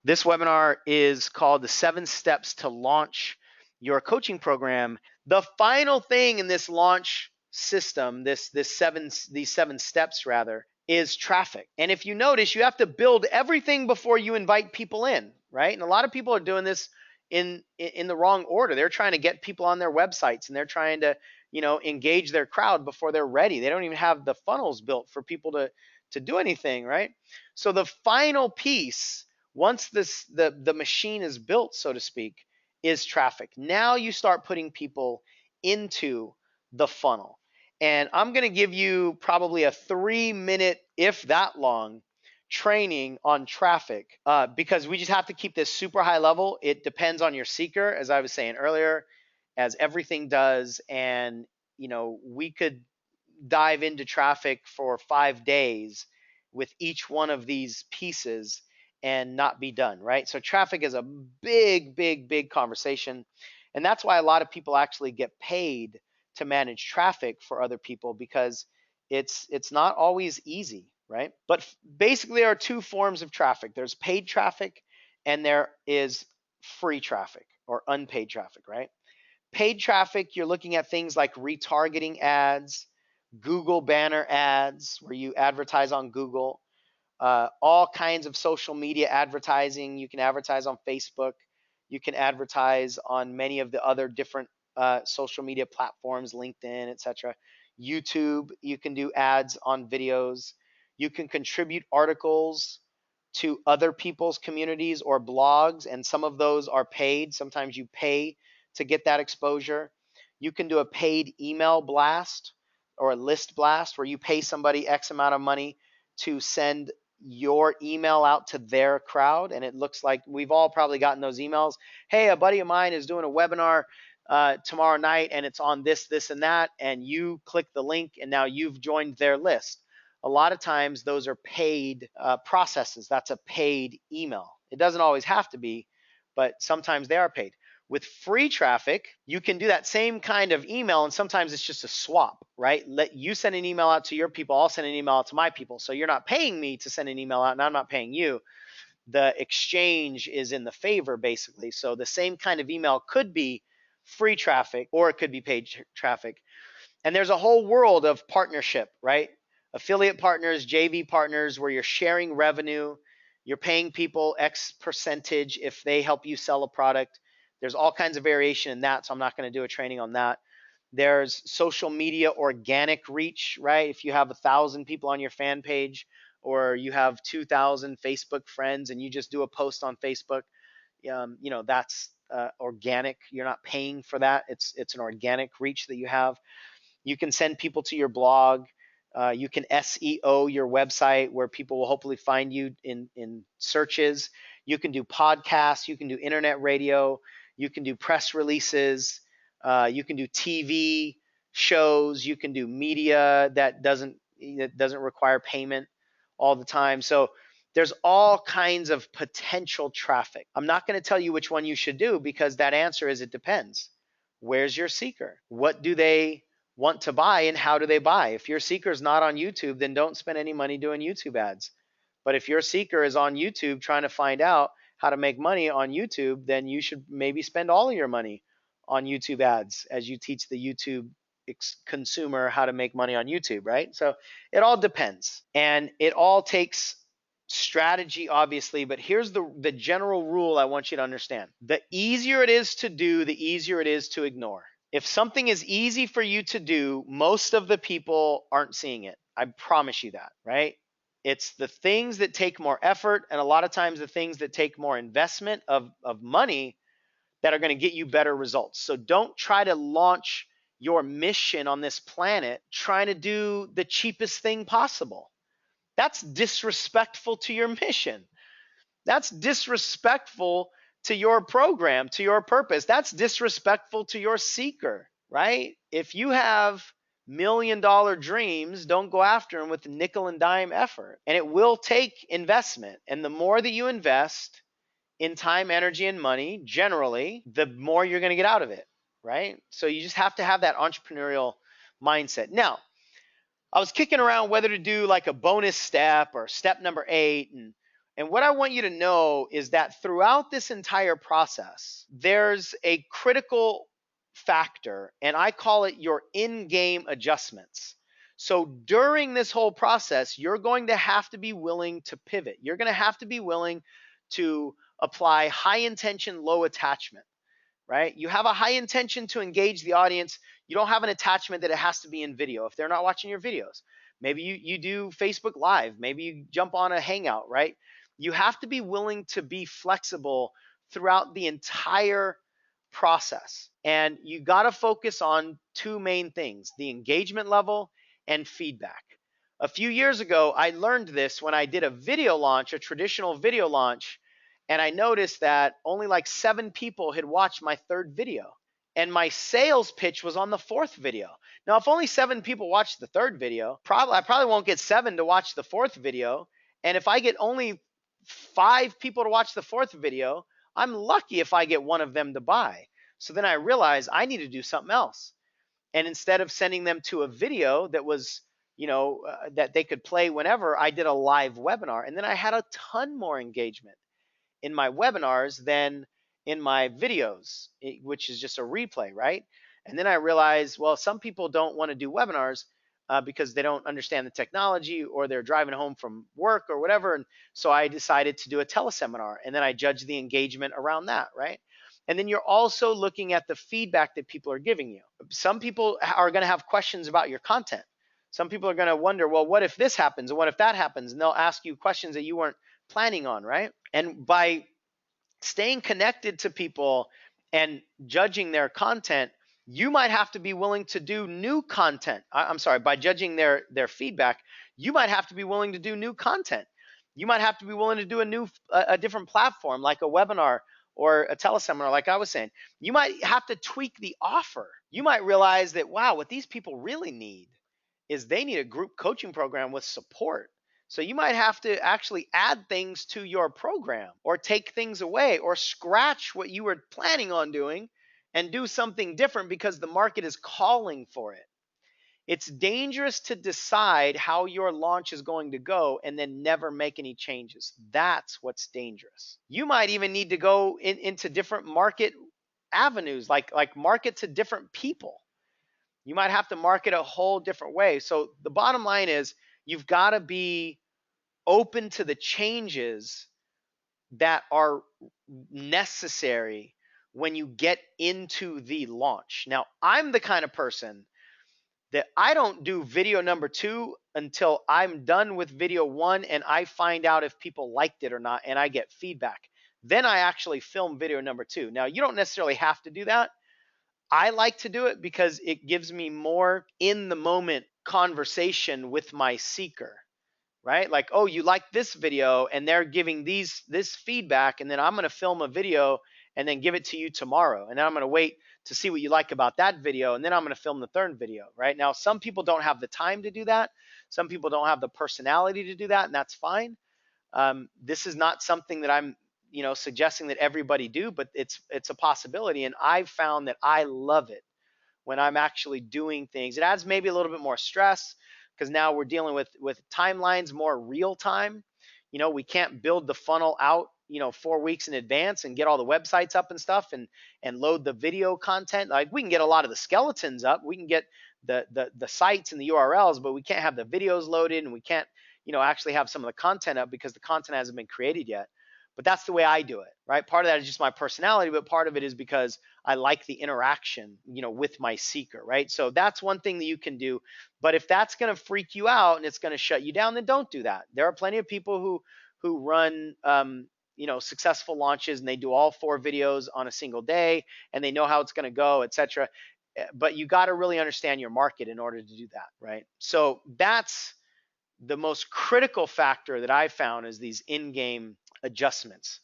This webinar is called The 7 Steps to Launch Your Coaching Program. The final thing in this launch system, these seven steps rather, is traffic. And if you notice, you have to build everything before you invite people in, right? And a lot of people are doing this in the wrong order. They're trying to get people on their websites and they're trying to, engage their crowd before they're ready. They don't even have the funnels built for people to do anything, right? So the final piece, once the machine is built, so to speak, is traffic. Now you start putting people into the funnel. And I'm going to give you probably a 3-minute, if that long, training on traffic because we just have to keep this super high level. It depends on your seeker, as I was saying earlier, as everything does. And, we could dive into traffic for 5 days with each one of these pieces and not be done, right? So traffic is a big conversation. And that's why a lot of people actually get paid to manage traffic for other people, because it's not always easy, right? But basically there are 2 forms of traffic. There's paid traffic and there is free traffic or unpaid traffic, right? Paid traffic, you're looking at things like retargeting ads, Google banner ads, where you advertise on Google, all kinds of social media advertising. You can advertise on Facebook. You can advertise on many of the other different social media platforms, LinkedIn, etc. YouTube, you can do ads on videos. You can contribute articles to other people's communities or blogs, and some of those are paid. Sometimes you pay to get that exposure. You can do a paid email blast or a list blast where you pay somebody X amount of money to send your email out to their crowd. And it looks like we've all probably gotten those emails. Hey, a buddy of mine is doing a webinar tomorrow night and it's on this, this, and that. And you click the link and now you've joined their list. A lot of times those are paid processes. That's a paid email. It doesn't always have to be, but sometimes they are paid. With free traffic, you can do that same kind of email, and sometimes it's just a swap, right? Let you send an email out to your people, I'll send an email out to my people. So you're not paying me to send an email out, and I'm not paying you. The exchange is in the favor, basically. So the same kind of email could be free traffic or it could be paid traffic. And there's a whole world of partnership, right? Affiliate partners, JV partners, where you're sharing revenue, you're paying people X percentage if they help you sell a product. There's all kinds of variation in that, so I'm not going to do a training on that. There's social media organic reach, right? If you have 1,000 people on your fan page, or you have 2,000 Facebook friends and you just do a post on Facebook, that's organic. You're not paying for that. It's an organic reach that you have. You can send people to your blog. You can SEO your website where people will hopefully find you in searches. You can do podcasts. You can do internet radio. You can do press releases. You can do TV shows. You can do media that doesn't require payment all the time. So there's all kinds of potential traffic. I'm not going to tell you which one you should do because that answer is it depends. Where's your seeker? What do they want to buy and how do they buy? If your seeker is not on YouTube, then don't spend any money doing YouTube ads. But if your seeker is on YouTube trying to find out how to make money on YouTube, then you should maybe spend all of your money on YouTube ads as you teach the YouTube consumer how to make money on YouTube, right? So it all depends. And it all takes strategy, obviously, but here's the general rule I want you to understand. The easier it is to do, the easier it is to ignore. If something is easy for you to do, most of the people aren't seeing it. I promise you that, right? It's the things that take more effort, and a lot of times the things that take more investment of money that are going to get you better results. So don't try to launch your mission on this planet trying to do the cheapest thing possible. That's disrespectful to your mission. That's disrespectful to your program, to your purpose. That's disrespectful to your seeker, right? If you have $1,000,000 dreams, don't go after them with nickel and dime effort. And it will take investment. And the more that you invest in time, energy, and money, generally, the more you're going to get out of it, right? So you just have to have that entrepreneurial mindset. Now, I was kicking around whether to do like a bonus step or step number 8, and And what I want you to know is that throughout this entire process, there's a critical factor, and I call it your in game adjustments. So during this whole process, you're going to have to be willing to pivot. You're going to have to be willing to apply high intention, low attachment, right? You have a high intention to engage the audience. You don't have an attachment that it has to be in video if they're not watching your videos. Maybe you do Facebook Live. Maybe you jump on a Hangout, right? You have to be willing to be flexible throughout the entire process. And you got to focus on two main things, the engagement level and feedback. A few years ago, I learned this when I did a video launch, a traditional video launch, and I noticed that only like 7 people had watched my third video. And my sales pitch was on the fourth video. Now, if only 7 people watch the third video, I probably won't get 7 to watch the fourth video. And if I get only 5 people to watch the fourth video, I'm lucky if I get one of them to buy. So then I realized I need to do something else. And instead of sending them to a video that was, that they could play whenever, I did a live webinar. And then I had a ton more engagement in my webinars than in my videos, which is just a replay, right? And then I realized, well, some people don't want to do webinars because they don't understand the technology or they're driving home from work or whatever. And so I decided to do a teleseminar, and then I judged the engagement around that, right? And then you're also looking at the feedback that people are giving you. Some people are going to have questions about your content. Some people are going to wonder, well, what if this happens? And what if that happens? And they'll ask you questions that you weren't planning on, right? And by staying connected to people and judging their content, you might have to be willing to do new content. I'm sorry, by judging their feedback, you might have to be willing to do new content. You might have to be willing to do a different platform like a webinar or a teleseminar, like I was saying. You might have to tweak the offer. You might realize that, wow, what these people really need is they need a group coaching program with support. So you might have to actually add things to your program or take things away or scratch what you were planning on doing and do something different because the market is calling for it. It's dangerous to decide how your launch is going to go and then never make any changes. That's what's dangerous. You might even need to go into different market avenues, like market to different people. You might have to market a whole different way. So the bottom line is you've got to be open to the changes that are necessary when you get into the launch. Now, I'm the kind of person that I don't do video number 2 until I'm done with video 1 and I find out if people liked it or not and I get feedback. Then I actually film video number 2. Now, you don't necessarily have to do that. I like to do it because it gives me more in the moment conversation with my seeker, right? Like, oh, you like this video and they're giving this feedback, and then I'm going to film a video and then give it to you tomorrow. And then I'm going to wait to see what you like about that video, and then I'm going to film the third video, right? Now, some people don't have the time to do that. Some people don't have the personality to do that, and that's fine. This is not something that I'm suggesting that everybody do, but it's a possibility. And I've found that I love it when I'm actually doing things. It adds maybe a little bit more stress because now we're dealing with timelines more real time. We can't build the funnel out 4 weeks in advance and get all the websites up and stuff and load the video content. Like, we can get a lot of the skeletons up, we can get the sites and the URLs, but we can't have the videos loaded, and we can't actually have some of the content up because the content hasn't been created yet. But that's the way I do it, right? Part of that is just my personality, but part of it is because I like the interaction, with my seeker, right? So that's one thing that you can do. But if that's going to freak you out and it's going to shut you down, then don't do that. There are plenty of people who run, successful launches, and they do all 4 videos on a single day, and they know how it's going to go, etc. But you got to really understand your market in order to do that, right? So that's the most critical factor that I found is these in-game adjustments.